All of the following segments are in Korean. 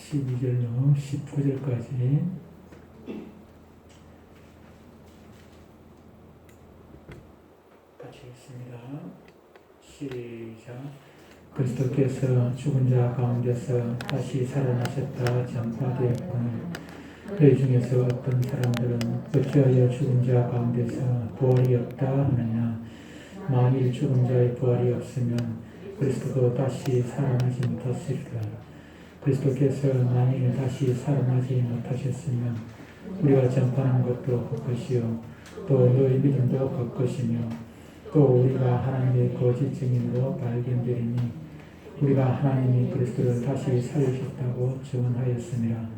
12절로 19절까지 같이 읽습니다. 시작. 그리스도께서 죽은 자 가운데서 다시 살아나셨다 전파되었거늘 너희 중에서 어떤 사람들은 어찌하여 죽은 자 가운데서 부활이 없다 하느냐. 만일 죽은 자의 부활이 없으면 그리스도도 다시 살아나지 못하시리라. 그리스도께서 만일 다시 살아나지 못하셨으면 우리가 전파하는 것도 헛것이요 또 너희 믿음도 헛것이며 또 우리가 하나님의 거짓 증인으로 발견되리니 우리가 하나님이 그리스도를 다시 살리셨다고 증언하였습니다.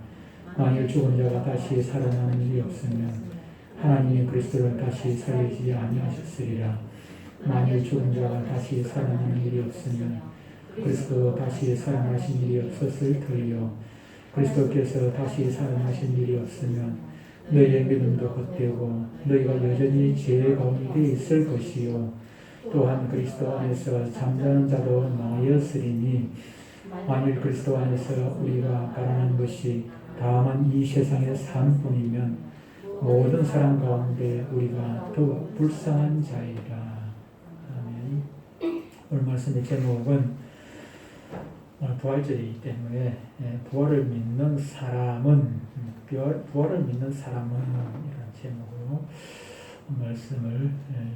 만일 죽은 자가 다시 살아나는 일이 없으면 하나님이 그리스도를 다시 살리지 아니하셨으리라. 만일 죽은 자가 다시 살아나는 일이 없으면 그리스도 다시 살아나신 일이 없었을 터이요 그리스도께서 다시 살아나신 일이 없으면 너희의 믿음도 헛되고 너희가 여전히 죄 가운데 있을 것이요 또한 그리스도 안에서 잠자는 자도 망하였으리니 만일 그리스도 안에서 우리가 바라는 것이 다만 이 세상의 삶뿐이면 모든 사람 가운데 우리가 더욱 불쌍한 자이라. 아멘. 오늘 말씀의 제목은 부활절이기 때문에 부활을 믿는 사람은 이런 제목으로 말씀을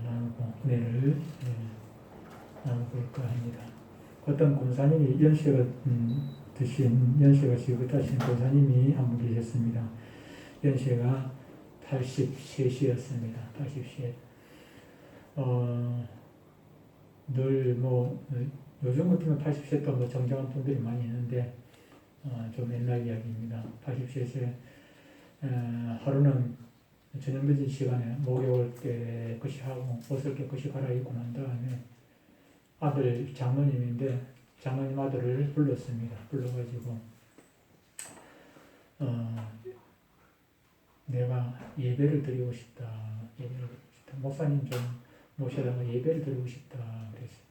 나누고 은혜를 나눠볼까 합니다. 어떤 권사님이 연세가 지긋하신 권사님이 한 분 계셨습니다. 연세가 83이었습니다. 83. 요즘 같으면 80세도 정정한 분들이 많이 있는데, 좀 옛날 이야기입니다. 80세에, 하루는 저녁 늦은 시간에 목욕을 깨끗이 하고 옷을 깨끗이 갈아입고 난 다음에 아들 장모님인데, 장모님 아들을 불렀습니다. 불러가지고, 내가 예배를 드리고 싶다. 목사님 좀 모셔다가 예배를 드리고 싶다. 그랬어요.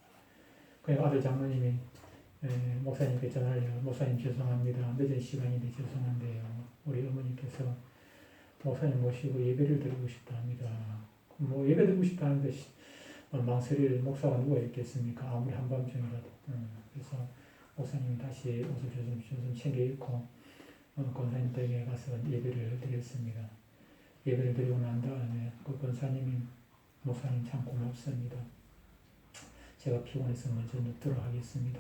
그러니까 아들 장모님이 목사님께 전화를 해요. 목사님 죄송합니다. 늦은 시간인데 죄송한데요. 우리 어머니께서 목사님 모시고 예배를 드리고 싶다 합니다. 예배 드리고 싶다 하는데 망설일 목사가 누가 있겠습니까? 아무리 한밤중이라도. 그래서 목사님이 다시 옷을 좀 챙겨 입고 권사님 댁에 가서 예배를 드렸습니다. 예배를 드리고 난 다음에 그 권사님이 목사님 참 고맙습니다. 제가 피곤해서 먼저 눕도록 하겠습니다.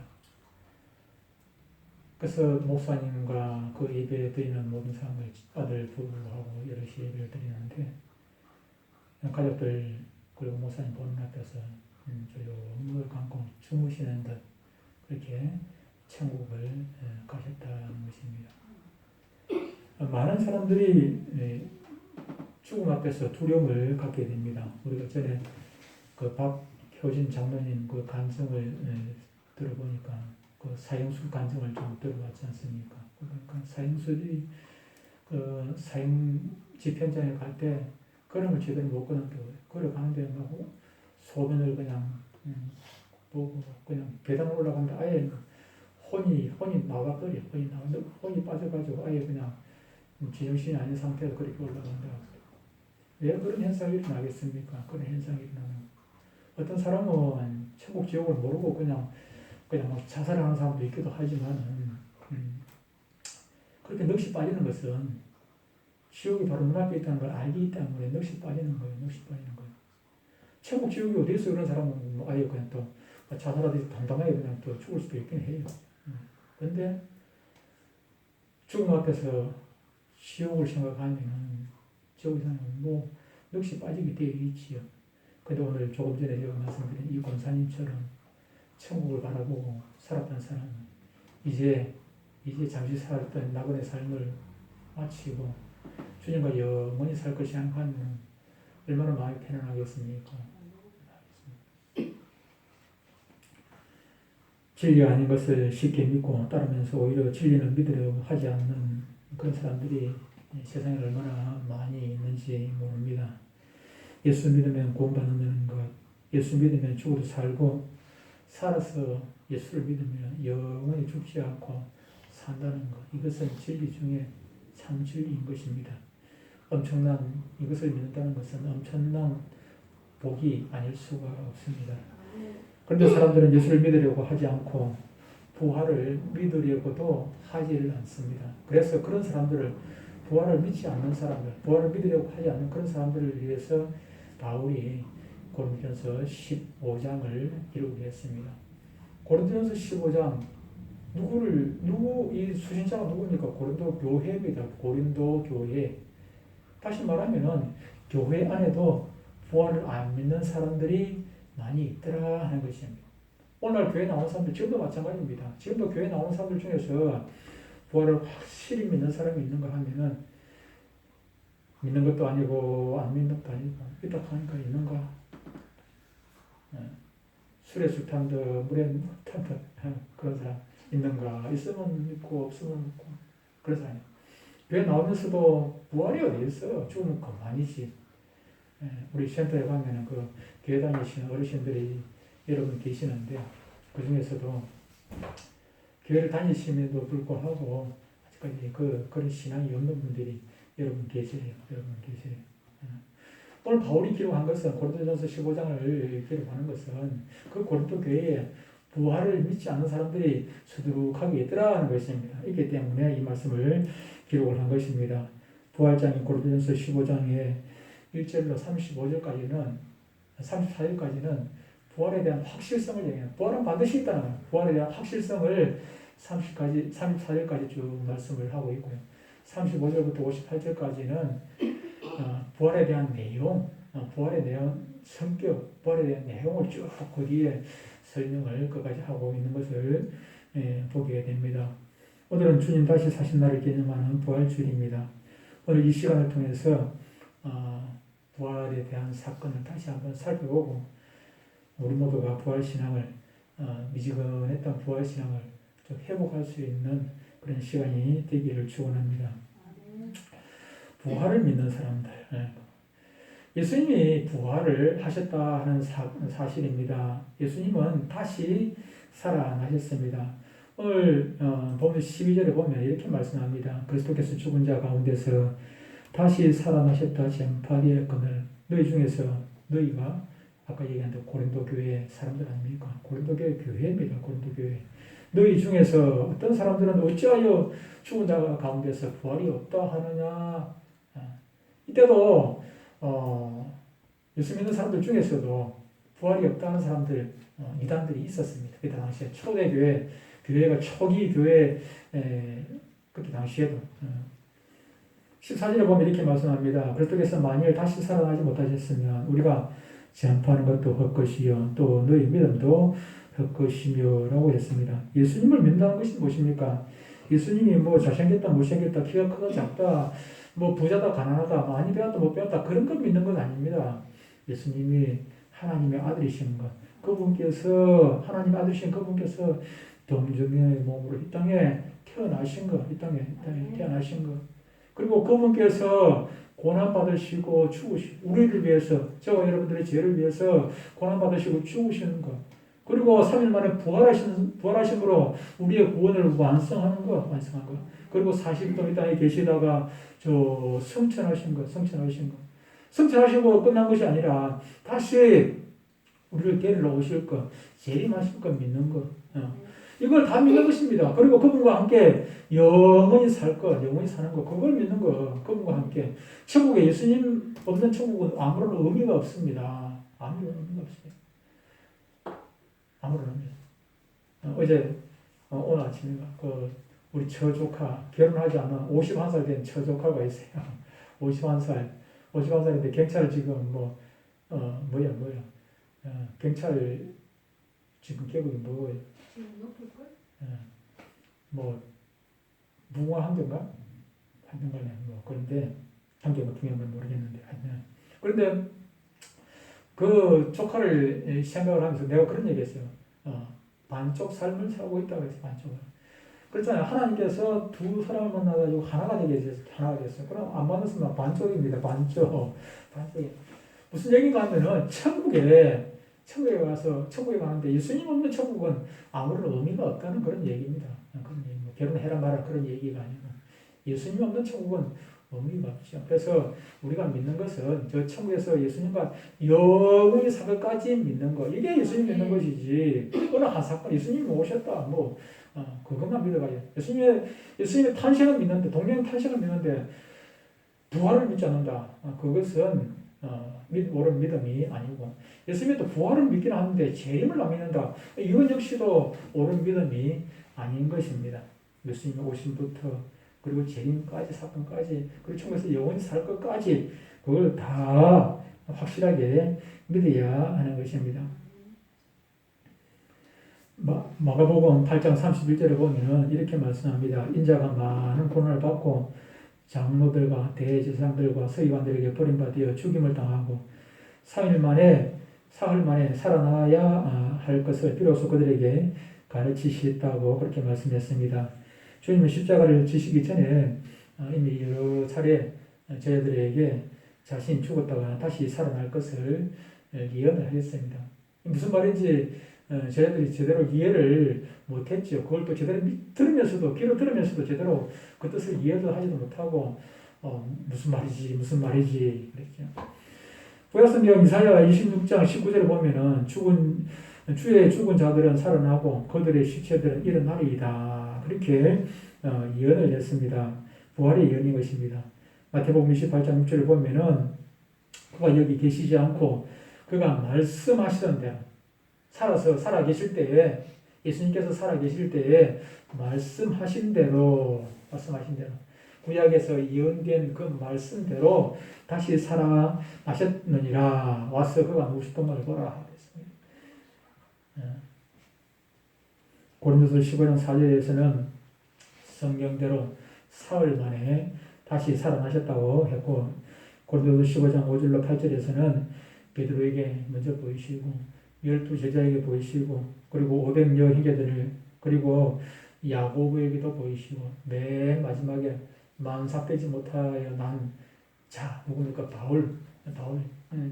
그래서 목사님과 그 예배 드리는 모든 사람들, 아들 부부하고 여럿이 예배를 드리는데 가족들 그리고 목사님 보는 앞에서 조용히 감고 주무시는 듯 그렇게 천국을 가셨다는 것입니다. 많은 사람들이 죽음 앞에서 두려움을 갖게 됩니다. 우리가 전에 그 박효진 장로님 그 간증을 들어보니까 그 사형수 간증을 좀 들어봤지 않습니까? 그러니까 사형수들이 그 사형 집현장에 갈 때 걸음을 제대로 못 걷는다고요. 걸어가는데 막 소변을 그냥 보고 그냥 계단 올라가는데 아예 혼이 나가버려. 혼이 빠져가지고 아예 그냥 지정신이 아닌 상태에서 그렇게 올라간다. 왜 그런 현상이 일어나겠습니까? 그런 현상이 일어나는. 어떤 사람은 천국 지옥을 모르고 그냥 막 자살하는 사람도 있기도 하지만, 그렇게 넋이 빠지는 것은 지옥이 바로 눈앞에 있다는 걸 알기 때문에 넋이 빠지는 거예요. 천국 지옥이 어디 있어? 그런 사람은 아예 그냥 또 자살하듯이 당당하게 그냥 또 죽을 수도 있긴 해요. 그런데 죽음 앞에서 지옥을 생각하면 지옥에서는 넋이 빠지게 되어 있지요. 근데 오늘 조금 전에 제가 말씀드린 이 권사님처럼 천국을 바라보고 살았던 사람은 이제 잠시 살았던 나그네 삶을 마치고 주님과 영원히 살 것이 생각하면 얼마나 마음이 편안하겠습니까? 진리 아닌 것을 쉽게 믿고 따르면서 오히려 진리는 믿으려고 하지 않는 그런 사람들이 세상에 얼마나 많이 있는지 모릅니다. 예수 믿으면 구원받는다는 것, 예수 믿으면 죽어도 살고 살아서 예수를 믿으면 영원히 죽지 않고 산다는 것, 이것은 진리 중에 참 진리인 것입니다. 이것을 믿는다는 것은 엄청난 복이 아닐 수가 없습니다. 그런데 사람들은 예수를 믿으려고 하지 않고 부활을 믿으려고도 하지를 않습니다. 그래서 그런 사람들을 부활을 믿지 않는 사람들, 부활을 믿으려고 하지 않는 그런 사람들을 위해서 바울이 고린도전서 15장을 기록을 했습니다. 고린도전서 15장 이 수신자가 누굽니까? 고린도 교회입니다. 고린도 교회. 다시 말하면은 교회 안에도 부활을 안 믿는 사람들이 많이 있더라 하는 것입니다. 오늘날 교회 나오는 사람들 지금도 마찬가지입니다. 지금도 교회 나오는 사람들 중에서 부활을 확실히 믿는 사람이 있는가 하면은 믿는 것도 아니고 안 믿는 것도 아니고 있다 하니까 있는가? 술에 술 탄 듯 물에 물 탄 듯 그런 사람 있는가? 있으면 믿고 없으면 믿고 그런 사람이에요. 교회 나오면서도 부활이 어디 있어요? 죽으면 그만이지. 우리 센터에 가면은 그 교회 다니시는 어르신들이 여러분 계시는데 그 중에서도 교회를 다니심에도 불구하고 아직까지 그런 신앙이 없는 분들이 여러분 계세요. 오늘 바울이 기록한 것은 고린도전서 15장을 기록하는 것은 그 고린도 교회에 부활을 믿지 않는 사람들이 수두룩하게 있더라는 것입니다. 있기 때문에 이 말씀을 기록을 한 것입니다. 부활장인 고린도전서 15장에 1절로 34절까지는 부활에 대한 확실성을 얘기해요. 부활은 반드시 있다는 거예요. 부활에 대한 확실성을 34절까지 쭉 말씀을 하고 있고요. 35절부터 58절까지는 부활에 대한 내용, 부활에 대한 성격, 부활에 대한 내용을 쭉 그 뒤에 설명을 끝까지 하고 있는 것을 보게 됩니다. 오늘은 주님 다시 사신 날을 기념하는 부활주일입니다. 오늘 이 시간을 통해서 부활에 대한 사건을 다시 한번 살펴보고 우리 모두가 부활신앙을 미지근했던 부활신앙을 좀 회복할 수 있는 그런 시간이 되기를 축원합니다. 부활을 믿는 사람들, 예수님이 부활을 하셨다 하는 사실입니다. 예수님은 다시 살아나셨습니다. 오늘 보면 12절에 보면 이렇게 말씀합니다. 그리스도께서 죽은 자 가운데서 다시 살아나셨다 전파되었거늘 너희 중에서 너희가 아까 얘기한 고린도 교회 사람들 아닙니까? 고린도 교회 교회입니다. 고린도 교회. 너희 중에서 어떤 사람들은 어찌하여 죽은 자 가운데서 부활이 없다 하느냐. 이때도 예수 믿는 사람들 중에서도 부활이 없다는 사람들 이단들이 있었습니다. 그때 당시에 초대교회 교회가 초기 교회 그때 당시에도 14절에 보면 이렇게 말씀합니다. 그리스도께서 만일 다시 살아나지 못하셨으면 우리가 전파하는 것도 헛것이요 또 너희 믿음도 헛것이며 라고 했습니다. 예수님을 믿는다는 것이 무엇입니까? 예수님이 뭐 잘생겼다 못생겼다 키가 크다 작다 뭐 부자다 가난하다 많이 배웠다 못 배웠다 그런 걸 믿는 건 아닙니다. 예수님이 하나님의 아들이신 것 그분께서 하나님의 아들이신 그분께서 동정의 몸으로 이 땅에 태어나신 것 이 땅에 태어나신 것 그리고 그분께서 고난받으시고 죽으시고 우리를 위해서 저와 여러분들의 죄를 위해서 고난받으시고 죽으시는 것 그리고 3일 만에 부활하심으로 우리의 구원을 완성한 것 그리고 40일 동안 이 땅에 계시다가 성천하시고 끝난 것이 아니라 다시 우리를 데리러 오실 것 재림하실 것 믿는 것 이걸 다 믿는 것입니다. 그리고 그분과 함께 영원히 살 것, 영원히 사는 것, 그걸 믿는 것, 그분과 함께. 천국에 예수님 없는 천국은 아무런 의미가 없습니다. 아무런 의미가 없어요. 아무런 의미. 어제, 오늘 아침에, 우리 처조카, 결혼하지 않은 51살 된 처조카가 있어요. 51살인데 경찰 지금 경찰 지금 계급이 뭐예요? 무궁화 한경가? 한경가네. 그런데 한경가 중요한 모르겠는데 그런데 그 조카를 생각을 하면서 내가 그런 얘기했어요. 반쪽 삶을 살고 있다고 했어요. 반쪽을. 그렇잖아요. 하나님께서 두 사람을 만나가지고 하나가 되게 됐어요. 그럼 안 만났으면 반쪽입니다. 반쪽이 무슨 얘기가 하면은 천국에 가는데 예수님 없는 천국은 아무런 의미가 없다는 그런 얘기입니다. 그런 얘기입니다. 결혼해라 마라 그런 얘기가 아니고 예수님 없는 천국은 의미가 없죠. 그래서 우리가 믿는 것은 저 천국에서 예수님과 영원히 살 것까지 믿는 거 이게 예수님 믿는 것이지 어느 한 사건 예수님이 오셨다 그것만 믿어가요. 예수님의 탄생을 믿는데 동명 탄생을 믿는데 부활을 믿지 않는다. 그것은 옳은 믿음이 아니고 예수님이 또 부활을 믿긴 하는데 재림을 안 믿는다. 이건 역시도 옳은 믿음이 아닌 것입니다. 예수님이 오심부터 그리고 재림까지 사건까지 그리고 천국에서 영원히 살 것까지 그걸 다 확실하게 믿어야 하는 것입니다. 마가복음 8장 31절에 보면 이렇게 말씀합니다. 인자가 많은 고난을 받고 장로들과 대제사장들과 서기관들에게 버림받아 죽임을 당하고 사흘 만에 살아나야 할 것을 비로소 그들에게 가르치시다고 그렇게 말씀했습니다. 주님은 십자가를 지시기 전에 이미 여러 차례 저희들에게 자신이 죽었다가 다시 살아날 것을 예언을 하셨습니다. 무슨 말인지 저희들이 제대로 이해를 못했죠. 그걸 또 제대로 귀로 들으면서도 제대로 그 뜻을 이해도 하지도 못하고 무슨 말이지 그랬죠. 구약성경 이사야 26장 19절에 보면은 주의 죽은 자들은 살아나고 그들의 시체들은 일어나리이다. 그렇게 예언을 했습니다. 부활의 예언인 것입니다. 마태복음 28장 6절을 보면은 그가 여기 계시지 않고 그가 말씀하시던 대로 살아계실 때에 예수님께서 살아계실 때에 말씀하신 대로 구약에서 예언된 그 말씀대로 다시 살아나셨느니라. 와서 그가 누구셨던 걸 보라. 고린도서 15장 4절에서는 성경대로 사흘 만에 다시 살아나셨다고 했고 고린도서 15장 5절로 8절에서는 베드로에게 먼저 보이시고 12제자에게 보이시고 그리고 500여 형제들을 그리고 야고보에게도 보이시고 맨 마지막에 만삭되지 못하여 난 자 누굽니까? 바울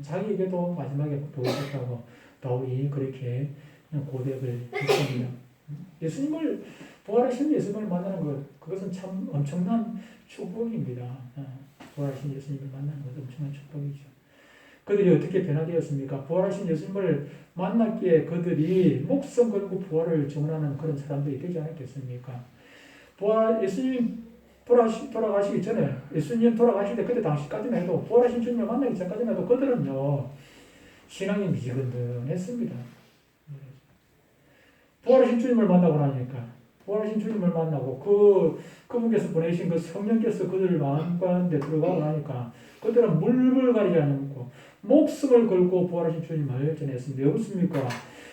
자기에게도 마지막에 보이셨다고 바울이 그렇게 고백을 했습니다. 부활하신 예수님을 만나는 것 그것은 참 엄청난 축복입니다. 부활하신 예수님을 만나는 것은 엄청난 축복이죠. 그들이 어떻게 변화되었습니까? 부활하신 예수님을 만났기에 그들이 목숨 걸고 부활을 증언하는 그런 사람들이 되지 않았겠습니까? 예수님 돌아가시기 전에 예수님 돌아가실 때 그때 당시까지만 해도 부활하신 주님을 만나기 전까지만 해도 그들은요 신앙이 미지근했습니다. 부활하신 주님을 만나고 나니까 부활하신 주님을 만나고 그분께서 보내신 그 성령께서 그들 마음 가운데 들어가고 나니까 그들은 물불 가리지 않고 목숨을 걸고 부활하신 주님을 전했습니다. 왜 그렇습니까?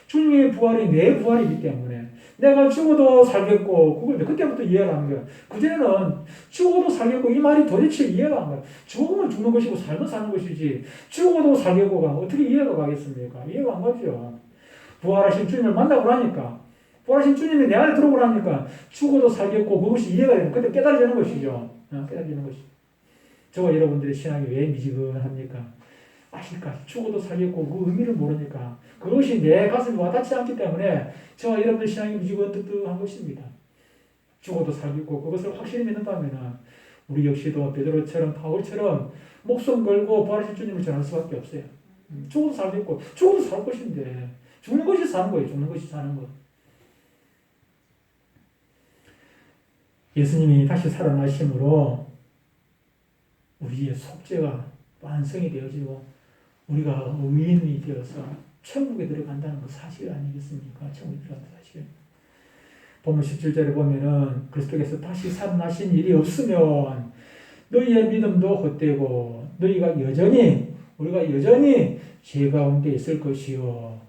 주님의 부활이 내 부활이기 때문에 내가 죽어도 살겠고 그걸 그때부터 이해를 하는 거예요. 그전에는 죽어도 살겠고 이 말이 도대체 이해가 안 가요. 죽으면 죽는 것이고 살면 사는 것이지 죽어도 살겠고가 어떻게 이해가 가겠습니까? 이해가 안 가죠. 부활하신 주님을 만나고 나니까 부활하신 주님이 내 안에 들어오고 나니까 죽어도 살겠고 그것이 이해가 되는 그때 깨달아지는 것이죠. 깨달아지는 것이죠. 저와 여러분들의 신앙이 왜 미지근합니까? 아직까지 죽어도 살겠고 그 의미를 모르니까 그것이 내 가슴에 와닿지 않기 때문에 저와 여러분들 신앙이 미지근한 것입니다. 죽어도 살겠고 그것을 확실히 믿는다면 우리 역시도 베드로처럼 바울처럼 목숨 걸고 부활하신 주님을 전할 수밖에 없어요. 죽어도 살겠고 죽어도 살 것인데 죽는 것이 사는 거예요. 죽는 것이 사는 것. 예수님이 다시 살아나심으로 우리의 속죄가 완성이 되어지고 우리가 의인이 되어서 천국에 들어간다는 그 사실 아니겠습니까? 천국에 들어간다는 사실. 본문 17절에 보면은 그리스도께서 다시 살아나신 일이 없으면 너희의 믿음도 헛되고 우리가 여전히 죄 가운데 있을 것이요.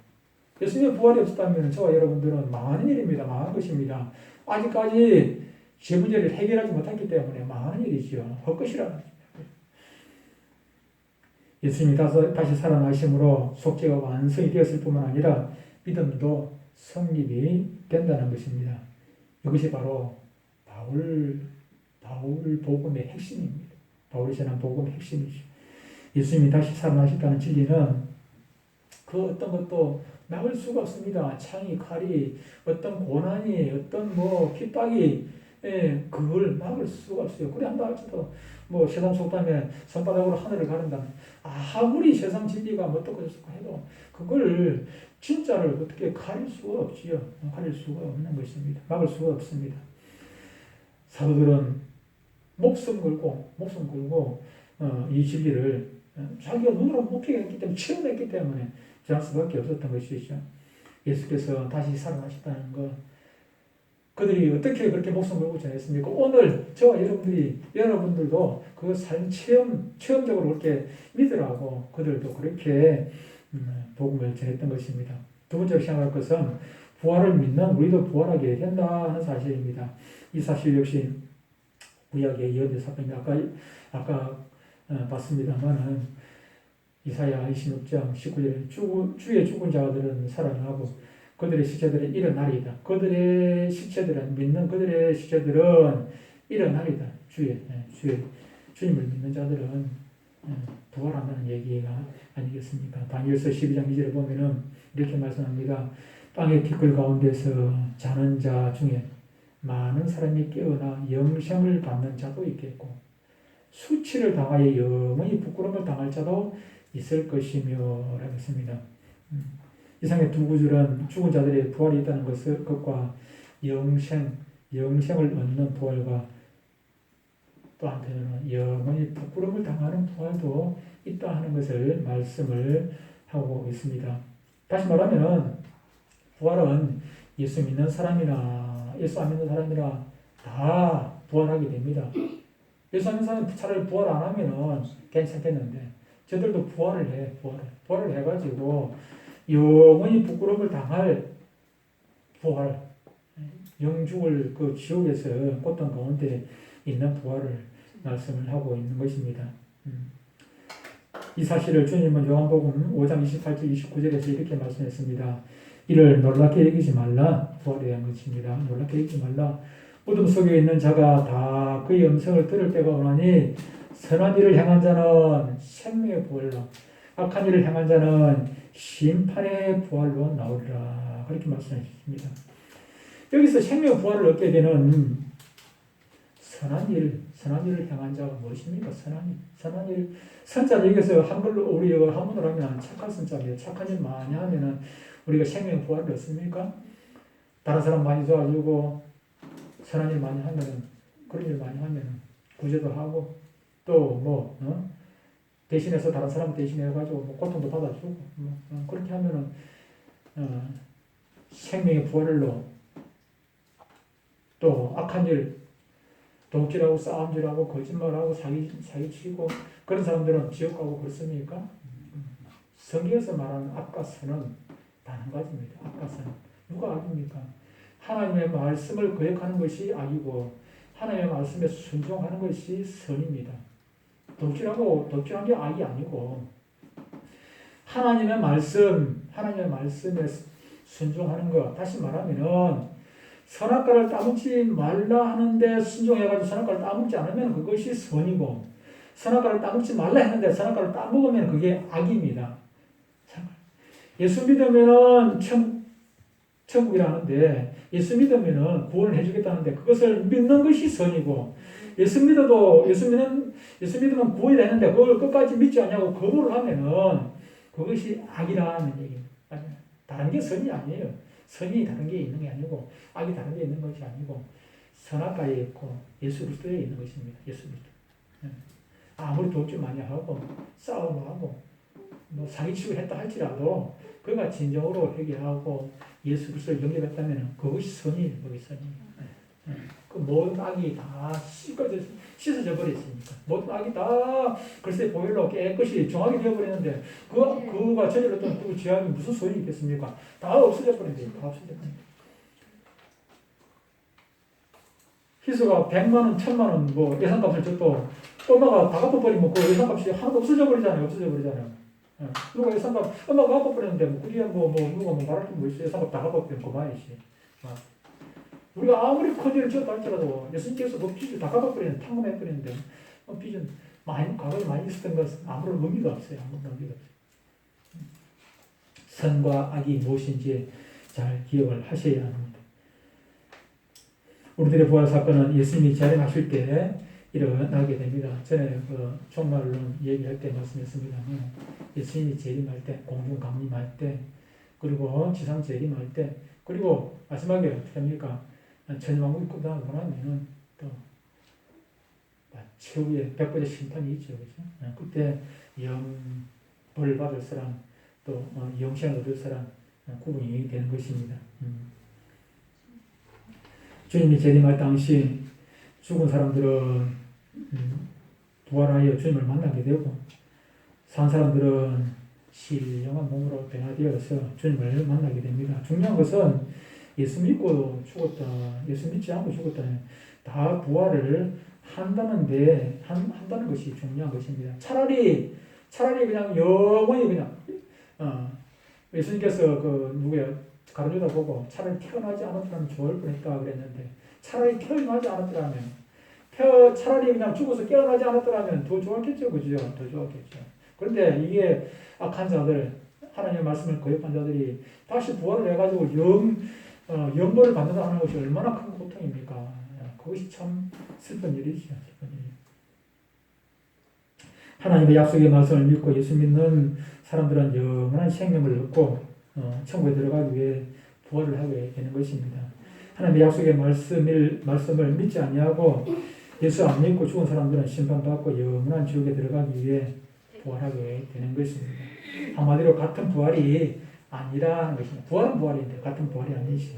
예수님의 부활이 없었다면 저와 여러분들은 망하는 일입니다. 망한 것입니다. 아직까지 죄 문제를 해결하지 못했기 때문에 망하는 일이죠. 헛것이라는 거죠. 예수님이 다시 살아나심으로 속죄가 완성이 되었을 뿐만 아니라 믿음도 성립이 된다는 것입니다. 이것이 바로 바울 복음의 핵심입니다. 바울이 전한 복음의 핵심이죠. 예수님이 다시 살아나셨다는 진리는 그 어떤 것도 막을 수가 없습니다. 창이, 칼이, 어떤 고난이, 어떤 핍박이 예, 그걸 막을 수가 없어요. 그래 한다 할지도 뭐 세상 속담에 손바닥으로 하늘을 가른다면 아무리 세상 진리가 뭐 어떻고 저쩌고 해도 그걸 진짜를 어떻게 가릴 수가 없지요. 가릴 수가 없는 것입니다. 막을 수가 없습니다. 사도들은 목숨 걸고 이 진리를 자기가 눈으로 목격했기 때문에 체험했기 때문에 지할 수밖에 없었던 것이죠. 예수께서 다시 살아나셨다는 것, 그들이 어떻게 그렇게 목숨 걸고 전했습니까? 오늘 저와 여러분들도 그 삶 체험적으로 그렇게 믿으라고 그들도 그렇게 복음을 전했던 것입니다. 두 번째로 생각할 것은 부활을 믿는 우리도 부활하게 된다 하는 사실입니다. 이 사실 역시 구약의 예언의 사건입니다. 아까 봤습니다만은 이사야 26장 19절에 주의 죽은 자들은 살아나고 그들의 시체들은 일어나리이다. 그들의 시체들은 믿는 그들의 시체들은 일어나리이다. 주님을 믿는 자들은 부활한다는 얘기가 아니겠습니까? 다니엘서 12장 2절에 보면은 이렇게 말씀합니다. 땅의 티끌 가운데서 자는 자 중에 많은 사람이 깨어나 영생을 받는 자도 있겠고 수치를 당하여 영원히 부끄러움을 당할 자도 있을 것이며 라고 했습니다. 이상의 두 구절은 죽은 자들의 부활이 있다는 것과 영생을 얻는 부활과 또 한편으로는 영원히 부끄러움을 당하는 부활도 있다 하는 것을 말씀을 하고 있습니다. 다시 말하면 부활은 예수 믿는 사람이나 예수 안 믿는 사람이나 다 부활하게 됩니다. 예수 안 믿는 사람은 차라리 부활 안 하면은 괜찮겠는데 저들도 부활을 해가지고 영원히 부끄러움을 당할 부활, 영죽을 그 지옥에서 고통 가운데 있는 부활을 말씀을 하고 있는 것입니다. 이 사실을 주님은 요한복음 5장 28절 29절에서 이렇게 말씀했습니다. 이를 놀랍게 여기지 말라. 부활에 대한 것입니다. 놀랍게 여기지 말라. 어둠 속에 있는 자가 다 그의 음성을 들을 때가 오나니 선한 일을 행한 자는 생명의 부활로 악한 일을 행한 자는 심판의 부활로 나오리라. 그렇게 말씀하셨습니다. 여기서 생명의 부활을 얻게 되는 선한 일을 행한 자가 무엇입니까? 선한 일. 선자는 여기서 한글로 우리 한문으로 하면 착한 선자입니다. 착한 일 많이 하면은 우리가 생명의 부활을 얻습니까? 다른 사람 많이 도와주고 선한 일 많이 하면은 그런 일 많이 하면은 구제도 하고 또 대신해서 다른 사람 대신해가지고 고통도 받아주고 그렇게 하면은 생명의 부활로 또 악한 일 도끼라고 싸움질하고 거짓말하고 사기치고 그런 사람들은 지옥 가고 그렇습니까? 성경에서 말하는 악과 선은 단 한 가지입니다. 악과 선. 누가 악입니까? 하나님의 말씀을 거역하는 것이 악이고 하나님의 말씀에 순종하는 것이 선입니다. 도끼한 게 악이 아니고 하나님의 말씀에 순종하는 것. 다시 말하면은 선악과를 따먹지 말라 하는데 순종해가지고 선악과를 따먹지 않으면 그것이 선이고 선악과를 따먹지 말라 했는데 선악과를 따먹으면 그게 악입니다. 예수 믿으면은 천국이라는데 예수 믿으면은 구원을 해주겠다는데 그것을 믿는 것이 선이고 예수 믿으면 구원이 되는데 그걸 끝까지 믿지 않냐고 거부를 하면은 그것이 악이라는 얘기입니다. 다른 게 선이 아니에요. 선이 다른 게 있는 게 아니고 악이 다른 게 있는 것이 아니고 선악과에 있고 예수 그리스도에 있는 것입니다. 예수 그리스도. 아무리 도둑질 많이 하고 싸움하고 사기치고 했다 할지라도 그가 진정으로 회개하고 예수 그리스도를 영접했다면 그것이 선이에요. 그것이 선이에요. 그 모든 악이 다 씻어져 버렸으니까 모든 악이 다 글쎄 보혈로 깨끗이 정하게 되어버렸는데 그가 저질렀던 그 죄악이 무슨 소용이 있겠습니까? 다 없어져 버린대요. 다 없어져 버린대요. 희수가 100만원, 1000만원 예산값을 줬도 엄마가 다 갚아버리면 그 예산값이 하나도 없어져 버리잖아요. 누가 예산값 엄마가 갚아버렸는데 그게 누가 말할 게 있어요. 예산값 다 갚아버리면 그만이지. 우리가 아무리 큰 일을 지었다 할지라도 예수님께서 그 빚을 다 갚아버리는 탕감해버리는데 빚은 과거에 많이 있었던 것은 아무런 의미가 없어요. 선과 악이 무엇인지 잘 기억을 하셔야 합니다. 우리들의 부활 사건은 예수님이 재림하실 때 일어나게 됩니다. 전에 그 종말론 얘기할 때 말씀했습니다만 예수님이 재림할 때, 공중 강림할 때, 그리고 지상 재림할 때, 그리고 마지막에 어떻게 합니까? 천왕국이 끝나고 나면은 또 최후의 백보자 심판이 있죠, 그죠? 그때 벌 받을 사람, 또 영생을 얻을 사람 구분이 되는 것입니다. 주님이 재림할 당시 죽은 사람들은 부활하여 주님을 만나게 되고 산 사람들은 신령한 몸으로 변화되어서 주님을 만나게 됩니다. 중요한 것은 예수 믿고 죽었다, 예수 믿지 않고 죽었다, 다 부활을 한다는 것이 중요한 것입니다. 차라리 그냥 영원히 그냥 예수님께서 가르쳐다 보고 차라리 태어나지 않았더라면 좋을 뻔했다 그랬는데 차라리 태어나지 않았더라면 차라리 그냥 죽어서 깨어나지 않았더라면 더 좋았겠죠, 그죠? 더 좋았겠죠. 그런데 이게 악한 자들, 하나님의 말씀을 거역한 자들이 다시 부활을 해가지고 영벌을 받는다는 것이 얼마나 큰 고통입니까? 그것이 참 슬픈 일이죠. 슬픈 일. 하나님의 약속의 말씀을 믿고 예수 믿는 사람들은 영원한 생명을 얻고 천국에 들어가기 위해 부활을 하게 되는 것입니다. 하나님의 약속의 말씀을 믿지 아니하고 예수 안 믿고 죽은 사람들은 심판받고 영원한 지옥에 들어가기 위해 부활하게 되는 것입니다. 한마디로 같은 부활이 아니라는 것입니다. 부활은 부활인데 같은 부활이 아니죠.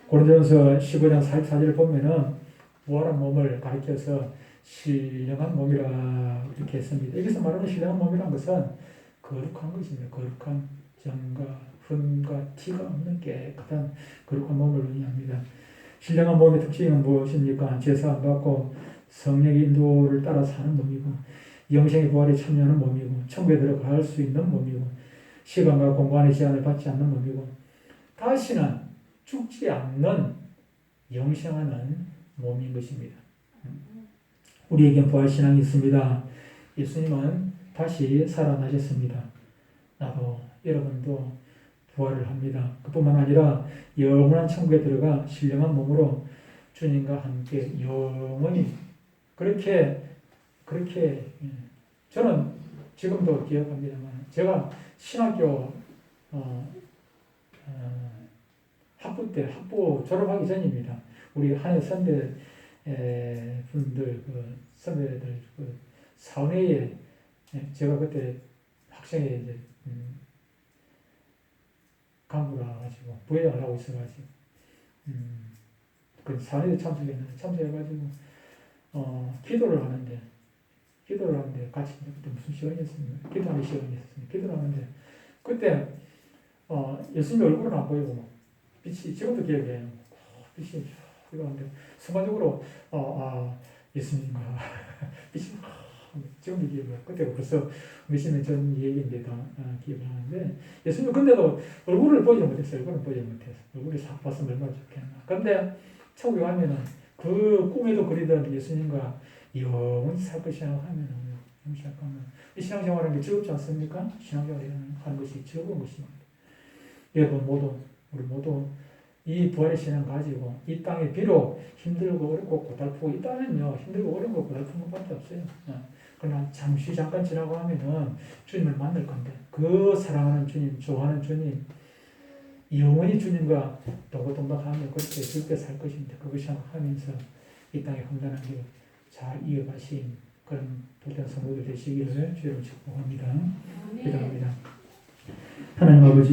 고린도전서 15장 44절을 보면은 부활한 몸을 가리켜서 신령한 몸이라 이렇게 했습니다. 여기서 말하는 신령한 몸이라는 것은 거룩한 것입니다. 거룩한 정과 흠과 티가 없는 깨끗한 거룩한 몸을 의미합니다. 신령한 몸의 특징은 무엇입니까? 제사 안 받고 성령의 인도를 따라 사는 몸이고 영생의 부활에 참여하는 몸이고 천국에 들어갈 수 있는 몸이고 시간과 공간의 제한을 받지 않는 몸이고 다시는 죽지 않는 영생하는 몸인 것입니다. 우리에겐 부활신앙이 있습니다. 예수님은 다시 살아나셨습니다. 나도 여러분도 부활을 합니다. 그뿐만 아니라 영원한 천국에 들어가 신령한 몸으로 주님과 함께 영원히 그렇게 저는 지금도 기억합니다만 제가 신학교 학부 졸업하기 전입니다. 우리 한해 선배 분들 선배들 사원회에 제가 그때 학생회 이제 간부라 가지고 부회장을 하고 있어가지고 그 사원회에 참석해가지고 기도를 하는데 같이 그때 무슨 시간이었습니까? 기도하는 시간이 있었습니다. 기도를 하는데 그때 예수님 얼굴은 안 보이고 빛이 지금도 기억해요. 빛이 이러는데 순간적으로 예수님과 빛이 지금도 기억해요. 그때 벌써 몇십 년 전 얘기인데도 기억을 하는데 예수님 근데도 얼굴을 보지 못했어요. 얼굴이 싹 봤으면 얼마나 좋겠나. 그런데 천국에 가면은 그 꿈에도 그리던 예수님과 영원히 살 것이라고 하면은 이 신앙생활하는 게 즐겁지 않습니까? 신앙생활하는 것이 즐거운 것입니다. 여러분 우리 모두 이 부활의 신앙 가지고 이 땅에 비록 힘들고 어렵고 고달프고 이 땅은요 힘들고 어렵고 고달픈 것밖에 없어요. 그러나 잠깐 지나고 하면은 주님을 만날 건데 그 사랑하는 주님, 좋아하는 주님, 영원히 주님과 동고동락하며 그렇게 즐겁게 살 것입니다. 그것이 하면서 이 땅에 험난하게 잘 이어가신 그런 복된 성도들 되시기를 주님 축복합니다. 기도합니다. 하나님 아버지